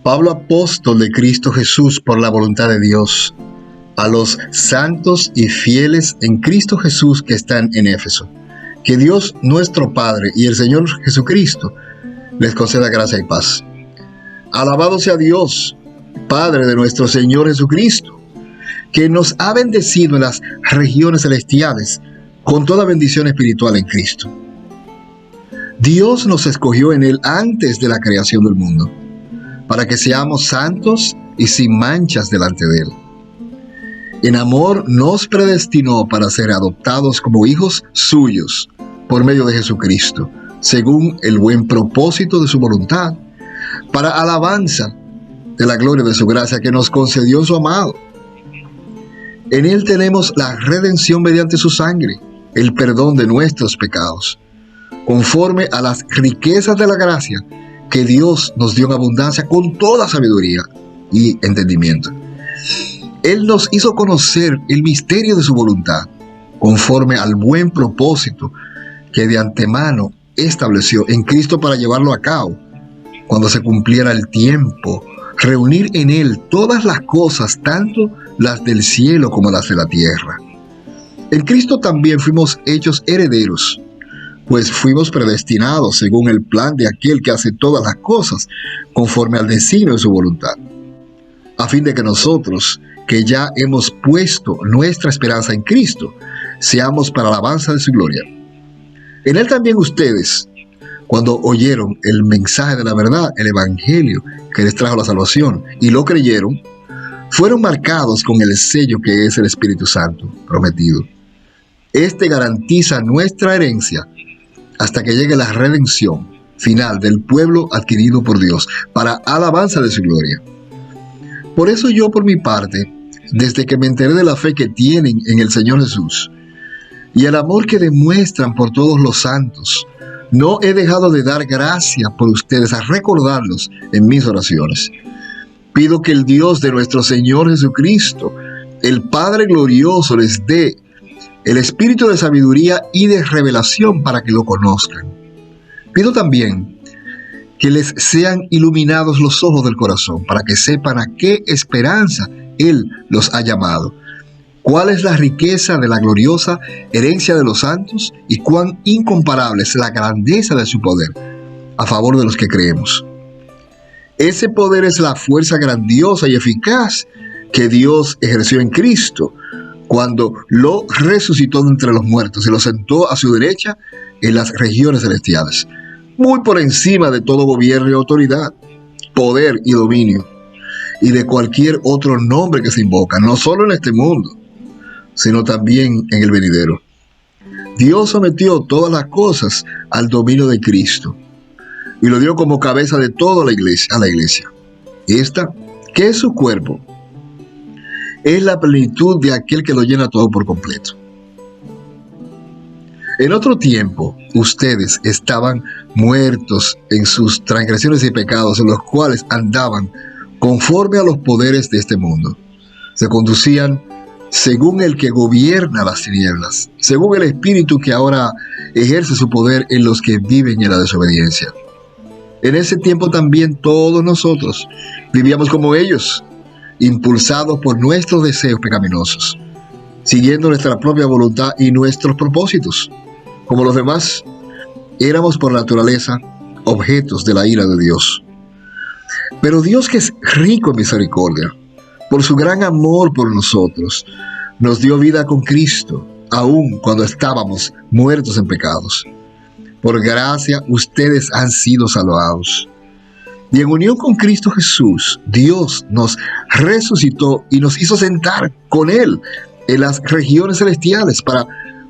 Pablo, apóstol de Cristo Jesús por la voluntad de Dios, a los santos y fieles en Cristo Jesús que están en Éfeso. Que Dios nuestro Padre y el Señor Jesucristo les conceda gracia y paz. Alabado sea Dios, Padre de nuestro Señor Jesucristo, que nos ha bendecido en las regiones celestiales con toda bendición espiritual en Cristo. Dios nos escogió en Él antes de la creación del mundo, para que seamos santos y sin manchas delante de Él. En amor nos predestinó para ser adoptados como hijos suyos por medio de Jesucristo, según el buen propósito de su voluntad, para alabanza de la gloria de su gracia que nos concedió su amado. En Él tenemos la redención mediante su sangre, el perdón de nuestros pecados, conforme a las riquezas de la gracia que Dios nos dio en abundancia con toda sabiduría y entendimiento. Él nos hizo conocer el misterio de su voluntad, conforme al buen propósito que de antemano estableció en Cristo para llevarlo a cabo, cuando se cumpliera el tiempo, reunir en Él todas las cosas, tanto las del cielo como las de la tierra. En Cristo también fuimos hechos herederos, pues fuimos predestinados según el plan de aquel que hace todas las cosas, conforme al designio de su voluntad, a fin de que nosotros, que ya hemos puesto nuestra esperanza en Cristo, seamos para alabanza de su gloria. En Él también ustedes, cuando oyeron el mensaje de la verdad, el evangelio que les trajo la salvación, y lo creyeron, fueron marcados con el sello que es el Espíritu Santo prometido. Este garantiza nuestra herencia hasta que llegue la redención final del pueblo adquirido por Dios, para alabanza de su gloria. Por eso yo, por mi parte, desde que me enteré de la fe que tienen en el Señor Jesús y el amor que demuestran por todos los santos, no he dejado de dar gracias por ustedes, a recordarlos en mis oraciones. Pido que el Dios de nuestro Señor Jesucristo, el Padre glorioso, les dé el espíritu de sabiduría y de revelación para que lo conozcan. Pido también que les sean iluminados los ojos del corazón, para que sepan a qué esperanza Él los ha llamado, cuál es la riqueza de la gloriosa herencia de los santos y cuán incomparable es la grandeza de su poder a favor de los que creemos. Ese poder es la fuerza grandiosa y eficaz que Dios ejerció en Cristo cuando lo resucitó de entre los muertos y lo sentó a su derecha en las regiones celestiales, muy por encima de todo gobierno y autoridad, poder y dominio, y de cualquier otro nombre que se invoca, no solo en este mundo, sino también en el venidero. Dios sometió todas las cosas al dominio de Cristo y lo dio como cabeza de toda la iglesia. Esta, que es su cuerpo, es la plenitud de aquel que lo llena todo por completo. En otro tiempo, ustedes estaban muertos en sus transgresiones y pecados, en los cuales andaban conforme a los poderes de este mundo. Se conducían según el que gobierna las tinieblas, según el espíritu que ahora ejerce su poder en los que viven en la desobediencia. En ese tiempo también todos nosotros vivíamos como ellos, impulsados por nuestros deseos pecaminosos, siguiendo nuestra propia voluntad y nuestros propósitos. Como los demás, éramos por naturaleza objetos de la ira de Dios. Pero Dios, que es rico en misericordia, por su gran amor por nosotros, nos dio vida con Cristo, aun cuando estábamos muertos en pecados. Por gracia ustedes han sido salvados. Y en unión con Cristo Jesús, Dios nos resucitó y nos hizo sentar con Él en las regiones celestiales para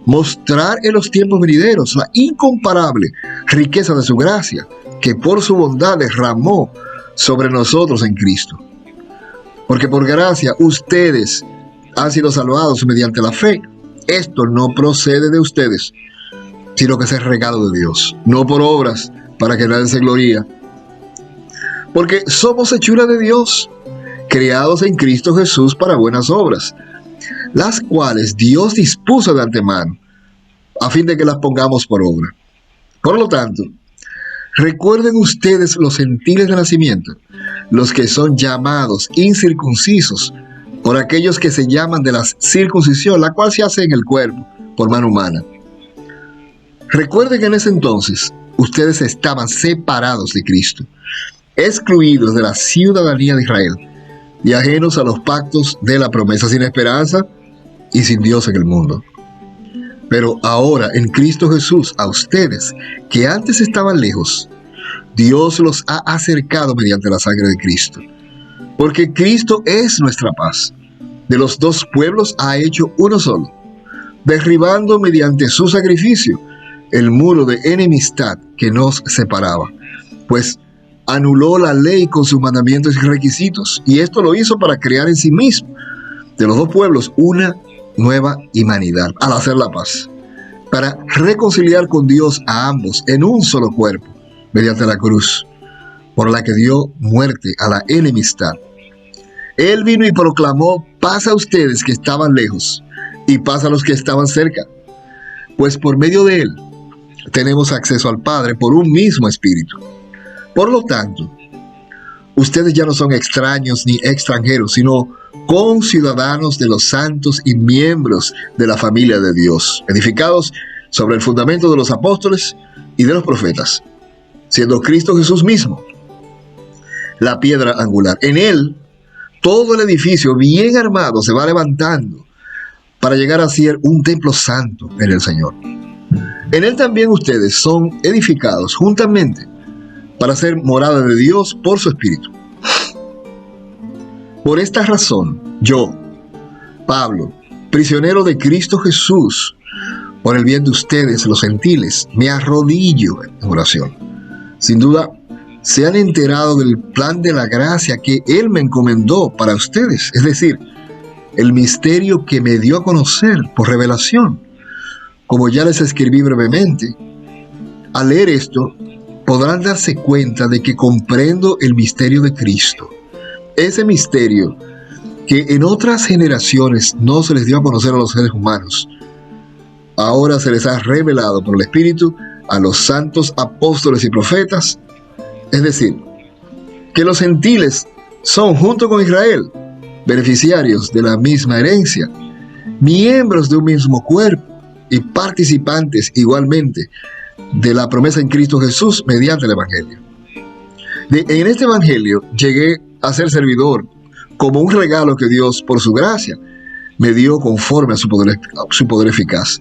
mostrar en los tiempos venideros la incomparable riqueza de su gracia, que por su bondad derramó sobre nosotros en Cristo. Porque por gracia ustedes han sido salvados mediante la fe. Esto no procede de ustedes, sino que es el regalo de Dios, no por obras, para que nadie se gloríe. Porque somos hechura de Dios, creados en Cristo Jesús para buenas obras, las cuales Dios dispuso de antemano, a fin de que las pongamos por obra. Por lo tanto, Recuerden ustedes los gentiles de nacimiento, los que son llamados incircuncisos, por aquellos que se llaman de la circuncisión, la cual se hace en el cuerpo, por mano humana. Recuerden que en ese entonces ustedes estaban separados de Cristo, excluidos de la ciudadanía de Israel y ajenos a los pactos de la promesa, sin esperanza y sin Dios en el mundo. Pero ahora en Cristo Jesús, a ustedes que antes estaban lejos, Dios los ha acercado mediante la sangre de Cristo. Porque Cristo es nuestra paz. De los dos pueblos ha hecho uno solo, derribando mediante su sacrificio el muro de enemistad que nos separaba, pues anuló la ley con sus mandamientos y requisitos, y esto lo hizo para crear en sí mismo de los dos pueblos una nueva humanidad, al hacer la paz, para reconciliar con Dios a ambos en un solo cuerpo, mediante la cruz, por la que dio muerte a la enemistad. Él vino y proclamó paz a ustedes que estaban lejos y paz a los que estaban cerca, pues por medio de él tenemos acceso al Padre por un mismo Espíritu. Por lo tanto, ustedes ya no son extraños ni extranjeros, sino conciudadanos de los santos y miembros de la familia de Dios, edificados sobre el fundamento de los apóstoles y de los profetas, siendo Cristo Jesús mismo la piedra angular. En él, todo el edificio bien armado se va levantando para llegar a ser un templo santo en el Señor. En él también ustedes son edificados juntamente para ser morada de Dios por su Espíritu. Por esta razón, yo, Pablo, prisionero de Cristo Jesús, por el bien de ustedes, los gentiles, me arrodillo en oración. Sin duda, se han enterado del plan de la gracia que Él me encomendó para ustedes, es decir, el misterio que me dio a conocer por revelación. Como ya les escribí brevemente, al leer esto, podrán darse cuenta de que comprendo el misterio de Cristo. Ese misterio que en otras generaciones no se les dio a conocer a los seres humanos, ahora se les ha revelado por el Espíritu a los santos apóstoles y profetas. Es decir, que los gentiles son, junto con Israel, beneficiarios de la misma herencia, miembros de un mismo cuerpo y participantes igualmente de la promesa en Cristo Jesús mediante el Evangelio. En este Evangelio llegué a ser servidor como un regalo que Dios, por su gracia, me dio conforme a su poder eficaz.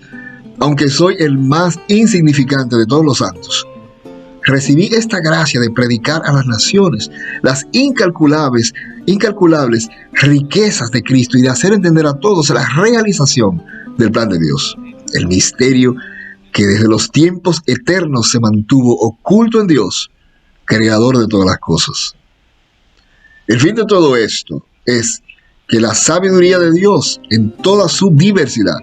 Aunque soy el más insignificante de todos los santos, recibí esta gracia de predicar a las naciones las incalculables riquezas de Cristo y de hacer entender a todos la realización del plan de Dios, el misterio que desde los tiempos eternos se mantuvo oculto en Dios, creador de todas las cosas. El fin de todo esto es que la sabiduría de Dios en toda su diversidad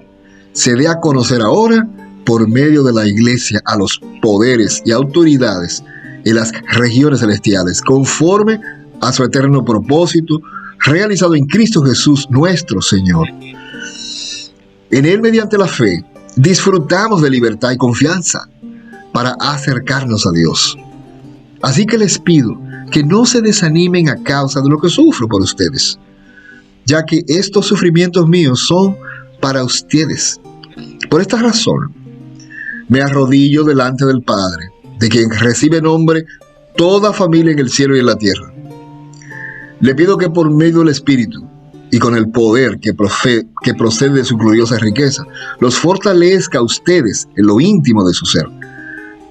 se dé a conocer ahora por medio de la Iglesia a los poderes y autoridades en las regiones celestiales, conforme a su eterno propósito, realizado en Cristo Jesús nuestro Señor. En Él, mediante la fe, disfrutamos de libertad y confianza para acercarnos a Dios. Así que les pido que no se desanimen a causa de lo que sufro por ustedes, ya que estos sufrimientos míos son para ustedes. Por esta razón, me arrodillo delante del Padre, de quien recibe nombre toda familia en el cielo y en la tierra. Le pido que por medio del Espíritu y con el poder que procede de su gloriosa riqueza, los fortalezca a ustedes en lo íntimo de su ser,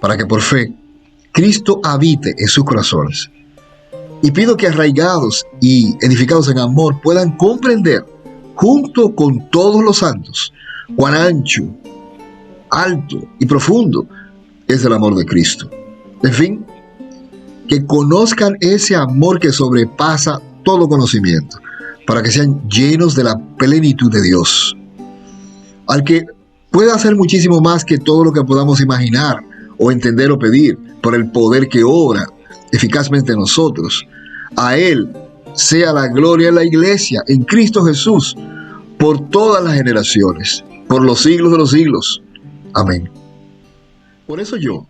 para que por fe Cristo habite en sus corazones. Y pido que arraigados y edificados en amor puedan comprender, junto con todos los santos, cuán ancho, alto y profundo es el amor de Cristo. En fin, que conozcan ese amor que sobrepasa todo conocimiento, para que sean llenos de la plenitud de Dios, al que puede hacer muchísimo más que todo lo que podamos imaginar o entender o pedir, por el poder que obra eficazmente en nosotros. A Él sea la gloria en la Iglesia, en Cristo Jesús, por todas las generaciones, por los siglos de los siglos. Amén. Por eso yo,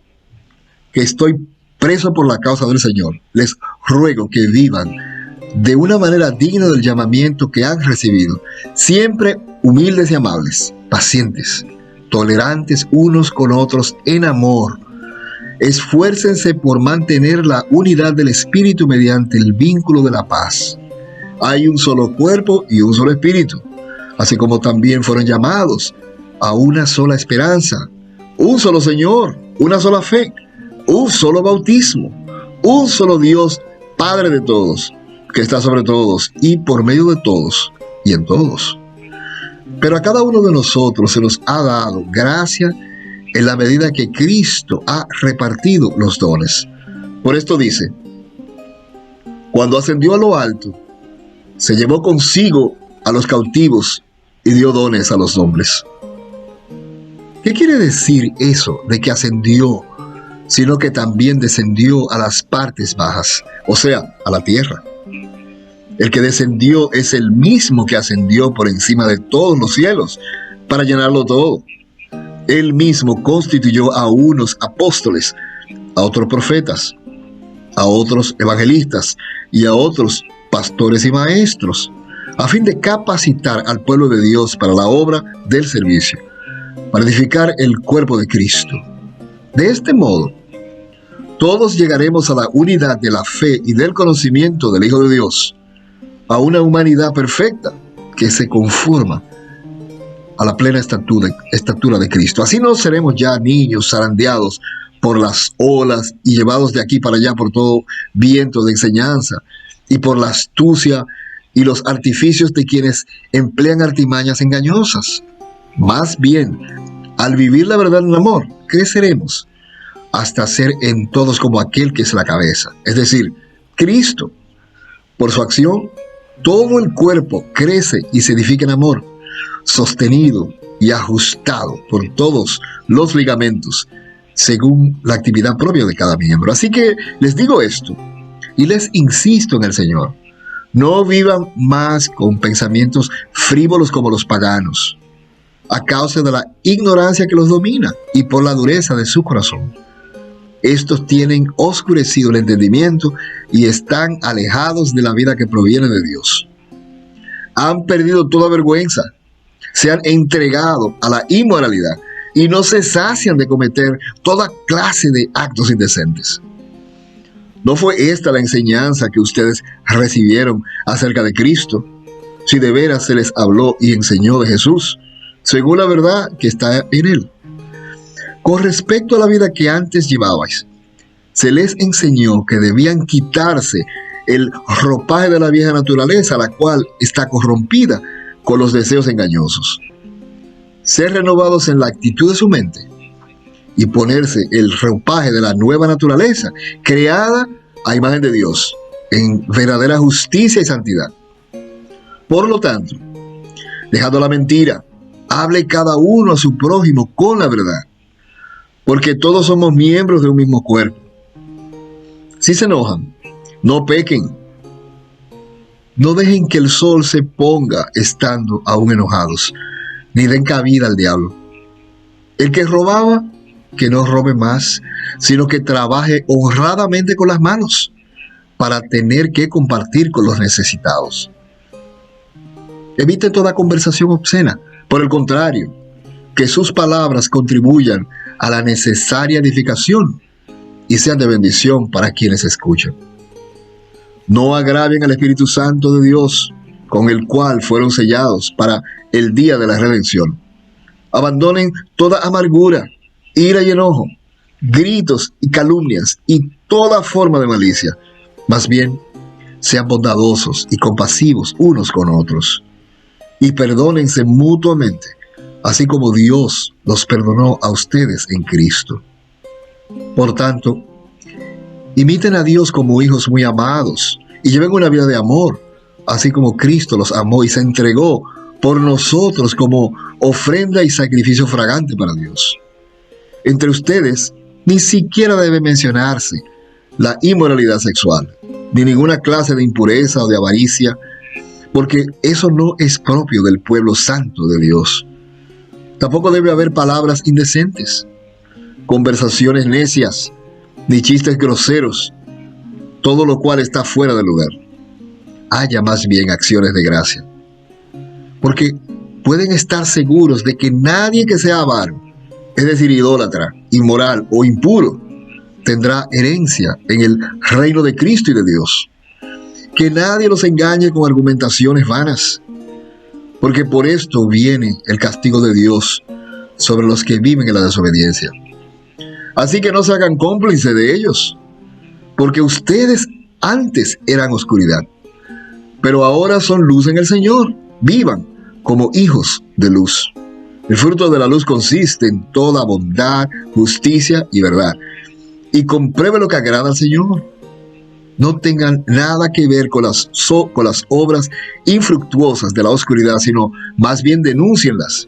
que estoy preso por la causa del Señor, les ruego que vivan de una manera digna del llamamiento que han recibido, siempre humildes y amables, pacientes, tolerantes unos con otros en amor. Esfuércense por mantener la unidad del Espíritu mediante el vínculo de la paz. Hay un solo cuerpo y un solo Espíritu, así como también fueron llamados a una sola esperanza, un solo Señor, una sola fe, un solo bautismo, un solo Dios, Padre de todos, que está sobre todos y por medio de todos y en todos. Pero a cada uno de nosotros se nos ha dado gracia en la medida que Cristo ha repartido los dones. Por esto dice, cuando ascendió a lo alto, se llevó consigo a los cautivos y dio dones a los hombres. ¿Qué quiere decir eso de que ascendió, sino que también descendió a las partes bajas, o sea, a la tierra? El que descendió es el mismo que ascendió por encima de todos los cielos para llenarlo todo. Él mismo constituyó a unos apóstoles, a otros profetas, a otros evangelistas y a otros pastores y maestros, a fin de capacitar al pueblo de Dios para la obra del servicio, para edificar el cuerpo de Cristo. De este modo, todos llegaremos a la unidad de la fe y del conocimiento del Hijo de Dios, a una perfecta que se conforma a la plena estatura de Cristo. Así no seremos ya niños zarandeados por las olas y llevados de aquí para allá por todo viento de enseñanza y por la astucia y los artificios de quienes emplean artimañas engañosas. Más bien, al vivir la verdad en amor, creceremos hasta ser en todos como aquel que es la cabeza, es decir, Cristo. Por su acción, todo el cuerpo crece y se edifica en amor, sostenido y ajustado por todos los ligamentos, según la actividad propia de cada miembro. Así que les digo esto, y les insisto en el Señor, no vivan más con pensamientos frívolos como los paganos, a causa de la ignorancia que los domina y por la dureza de su corazón. Estos tienen oscurecido el entendimiento y están alejados de la vida que proviene de Dios. Han perdido toda vergüenza, se han entregado a la inmoralidad y no se sacian de cometer toda clase de actos indecentes. ¿No fue esta la enseñanza que ustedes recibieron acerca de Cristo? Si de veras se les habló y enseñó de Jesús, según la verdad que está en Él. Con respecto a la vida que antes llevabais, se les enseñó que debían quitarse el ropaje de la vieja naturaleza, la cual está corrompida con los deseos engañosos. Ser renovados en la actitud de su mente y ponerse el ropaje de la nueva naturaleza, creada a imagen de Dios, en verdadera justicia y santidad. Por lo tanto, dejando la mentira, hable cada uno a su prójimo con la verdad, porque todos somos miembros de un mismo cuerpo. Si se enojan, no pequen. No dejen que el sol se ponga estando aún enojados, ni den cabida al diablo. El que robaba, que no robe más, sino que trabaje honradamente con las manos, para tener que compartir con los necesitados. Evite toda conversación obscena. Por el contrario, que sus palabras contribuyan a la necesaria edificación y sean de bendición para quienes escuchan. No agravien al Espíritu Santo de Dios, con el cual fueron sellados para el día de la redención. Abandonen toda amargura, ira y enojo, gritos y calumnias y toda forma de malicia. Más bien, sean bondadosos y compasivos unos con otros, y perdónense mutuamente, así como Dios los perdonó a ustedes en Cristo. Por tanto, imiten a Dios como hijos muy amados y lleven una vida de amor, así como Cristo los amó y se entregó por nosotros como ofrenda y sacrificio fragante para Dios. Entre ustedes ni siquiera debe mencionarse la inmoralidad sexual, ni ninguna clase de impureza o de avaricia, porque eso no es propio del pueblo santo de Dios. Tampoco debe haber palabras indecentes, conversaciones necias, ni chistes groseros, todo lo cual está fuera de lugar. Haya más bien acciones de gracia. Porque pueden estar seguros de que nadie que sea avaro, es decir, idólatra, inmoral o impuro, tendrá herencia en el reino de Cristo y de Dios. Que nadie los engañe con argumentaciones vanas, porque por esto viene el castigo de Dios sobre los que viven en la desobediencia. Así que no se hagan cómplices de ellos, porque ustedes antes eran oscuridad, pero ahora son luz en el Señor. Vivan como hijos de luz. El fruto de la luz consiste en toda bondad, justicia y verdad. Y compruebe lo que agrada al Señor. No tengan nada que ver con las obras infructuosas de la oscuridad, sino más bien denúncienlas,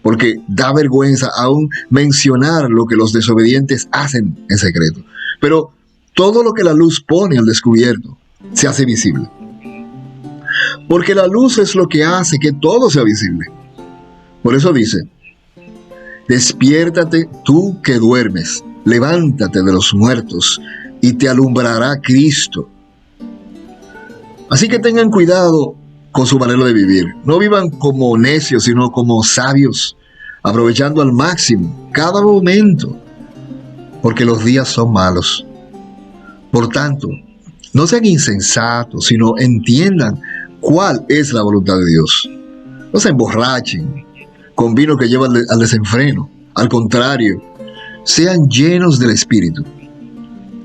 porque da vergüenza aún mencionar lo que los desobedientes hacen en secreto. Pero todo lo que la luz pone al descubierto se hace visible. Porque la luz es lo que hace que todo sea visible. Por eso dice: despiértate tú que duermes, levántate de los muertos y te alumbrará Cristo. Así que tengan cuidado con su manera de vivir. No vivan como necios, sino como sabios, aprovechando al máximo cada momento, porque los días son malos. Por tanto, no sean insensatos, sino entiendan cuál es la voluntad de Dios. No se emborrachen con vino que lleva al desenfreno. Al contrario, sean llenos del Espíritu.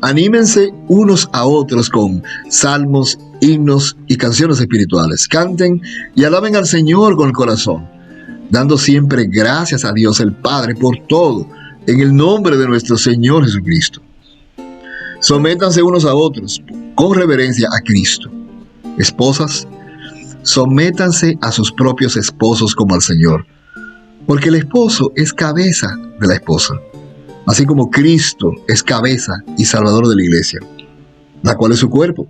Anímense unos a otros con salmos, himnos y canciones espirituales. Canten y alaben al Señor con el corazón, dando siempre gracias a Dios el Padre por todo, en el nombre de nuestro Señor Jesucristo. Sométanse unos a otros con reverencia a Cristo. Esposas, sométanse a sus propios esposos como al Señor, porque el esposo es cabeza de la esposa, así como Cristo es cabeza y salvador de la iglesia, la cual es su cuerpo.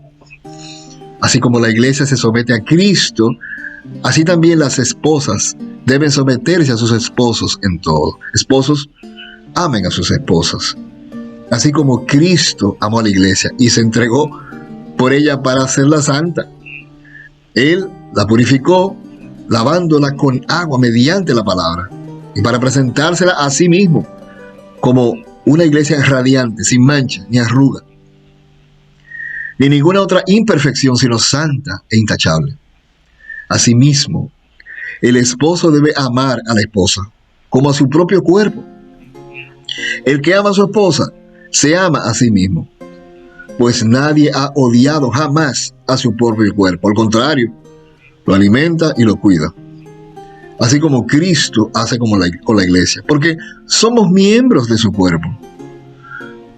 Así como la iglesia se somete a Cristo, así también las esposas deben someterse a sus esposos en todo. Esposos, amen a sus esposas, así como Cristo amó a la iglesia y se entregó por ella para hacerla santa. Él la purificó, lavándola con agua mediante la palabra, y para presentársela a sí mismo como una iglesia radiante, sin mancha ni arruga, ni ninguna otra imperfección, sino santa e intachable. Asimismo, el esposo debe amar a la esposa como a su propio cuerpo. El que ama a su esposa se ama a sí mismo, pues nadie ha odiado jamás a su propio cuerpo. Al contrario, lo alimenta y lo cuida, así como Cristo hace con la iglesia, porque somos miembros de su cuerpo.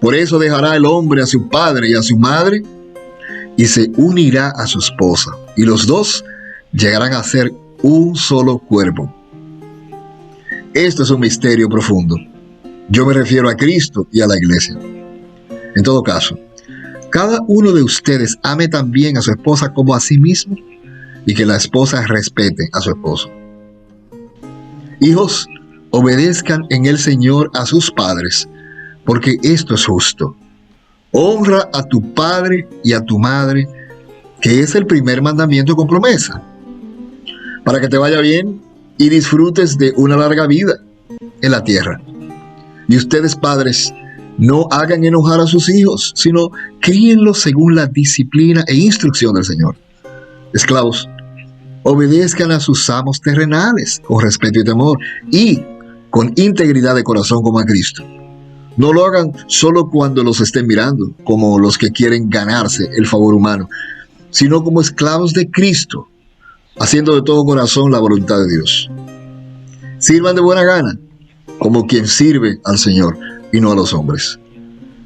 Por eso dejará el hombre a su padre y a su madre, y se unirá a su esposa, y los dos llegarán a ser un solo cuerpo. Esto es un misterio profundo. Yo me refiero a Cristo y a la iglesia. En todo caso, cada uno de ustedes ame también a su esposa como a sí mismo, y que la esposa respete a su esposo. Hijos, obedezcan en el Señor a sus padres, porque esto es justo. Honra a tu padre y a tu madre, que es el primer mandamiento con promesa, para que te vaya bien y disfrutes de una larga vida en la tierra. Y ustedes, padres, no hagan enojar a sus hijos, sino críenlos según la disciplina e instrucción del Señor. Esclavos, obedezcan a sus amos terrenales con respeto y temor, y con integridad de corazón como a Cristo. No lo hagan solo cuando los estén mirando, como los que quieren ganarse el favor humano, sino como esclavos de Cristo, haciendo de todo corazón la voluntad de Dios. Sirvan de buena gana, como quien sirve al Señor y no a los hombres,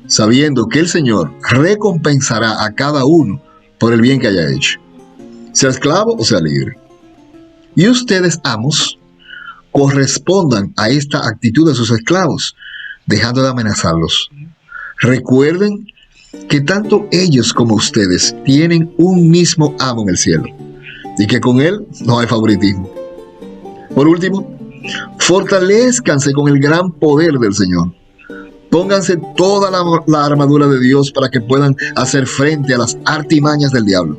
sabiendo que el Señor recompensará a cada uno por el bien que haya hecho, sea esclavo o sea libre. Y ustedes, amos, correspondan a esta actitud de sus esclavos, dejando de amenazarlos. Recuerden que tanto ellos como ustedes tienen un mismo amo en el cielo, y que con él no hay favoritismo. Por último, fortalezcanse con el gran poder del Señor. Pónganse toda la armadura de Dios para que puedan hacer frente a las artimañas del diablo.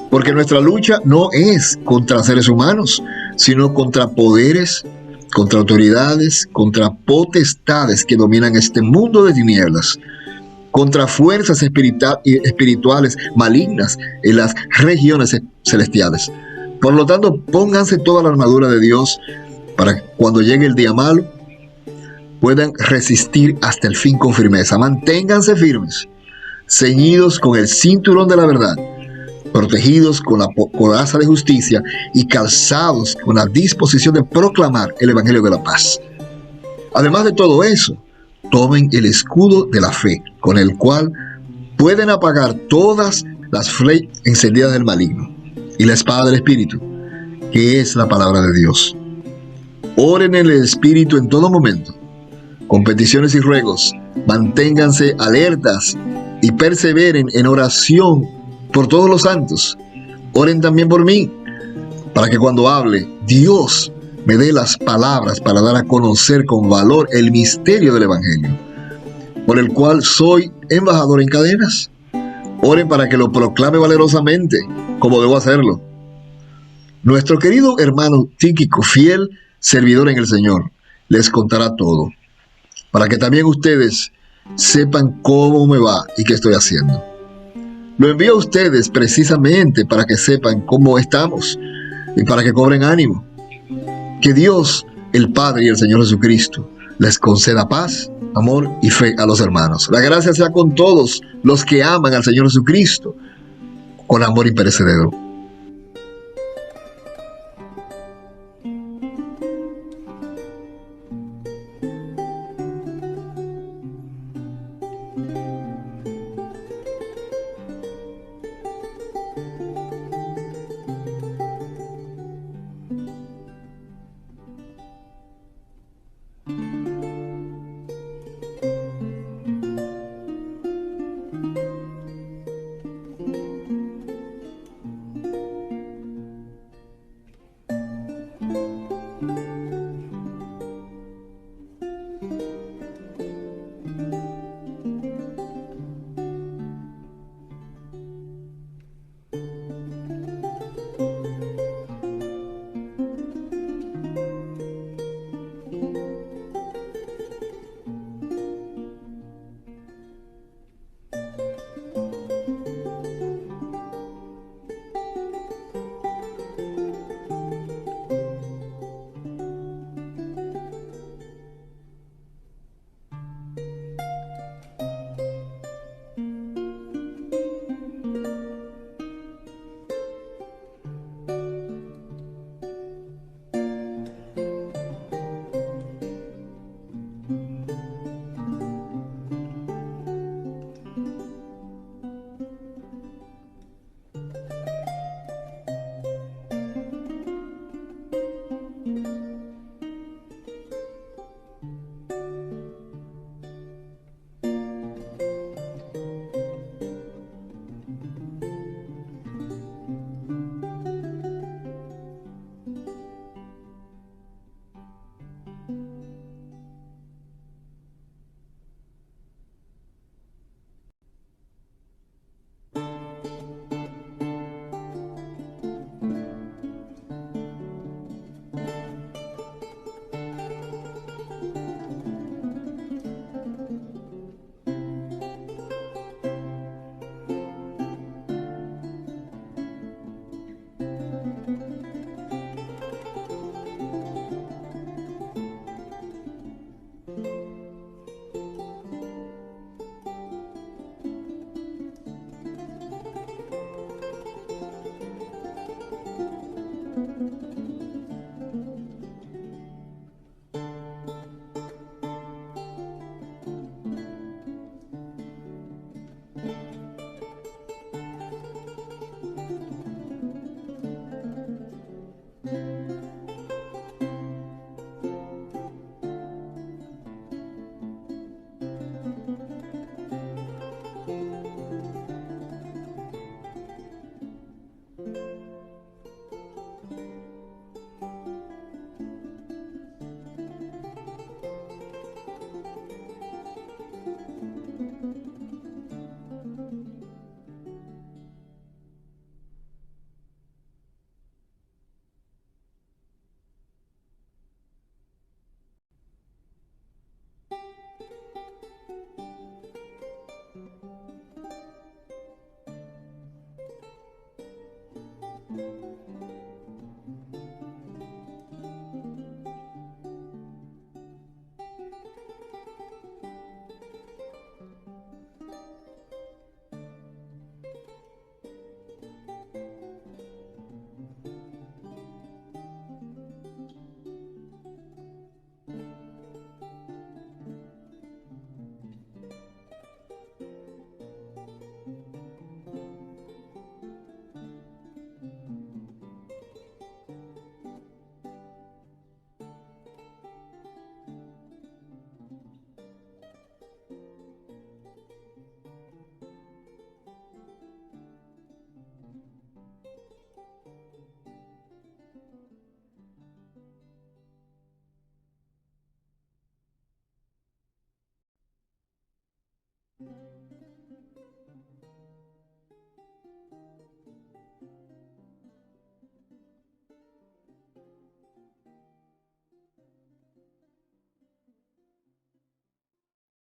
Porque nuestra lucha no es contra seres humanos, sino contra poderes, contra autoridades, contra potestades que dominan este mundo de tinieblas, contra fuerzas espirituales malignas en las regiones celestiales. Por lo tanto, pónganse toda la armadura de Dios para que cuando llegue el día malo puedan resistir hasta el fin con firmeza. Manténganse firmes, ceñidos con el cinturón de la verdad, protegidos con la coraza de justicia y calzados con la disposición de proclamar el Evangelio de la paz. Además de todo eso, tomen el escudo de la fe, con el cual pueden apagar todas las flechas encendidas del maligno, y la espada del Espíritu, que es la palabra de Dios. Oren en el Espíritu en todo momento, con peticiones y ruegos. Manténganse alertas y perseveren en oración por todos los santos. Oren también por mí, para que cuando hable, Dios me dé las palabras para dar a conocer con valor el misterio del Evangelio, por el cual soy embajador en cadenas. Oren para que lo proclame valerosamente, como debo hacerlo. Nuestro querido hermano Tíquico, fiel servidor en el Señor, les contará todo, para que también ustedes sepan cómo me va y qué estoy haciendo. Lo envío a ustedes precisamente para que sepan cómo estamos y para que cobren ánimo. Que Dios, el Padre y el Señor Jesucristo, les conceda paz, amor y fe a los hermanos. La gracia sea con todos los que aman al Señor Jesucristo con amor imperecedero.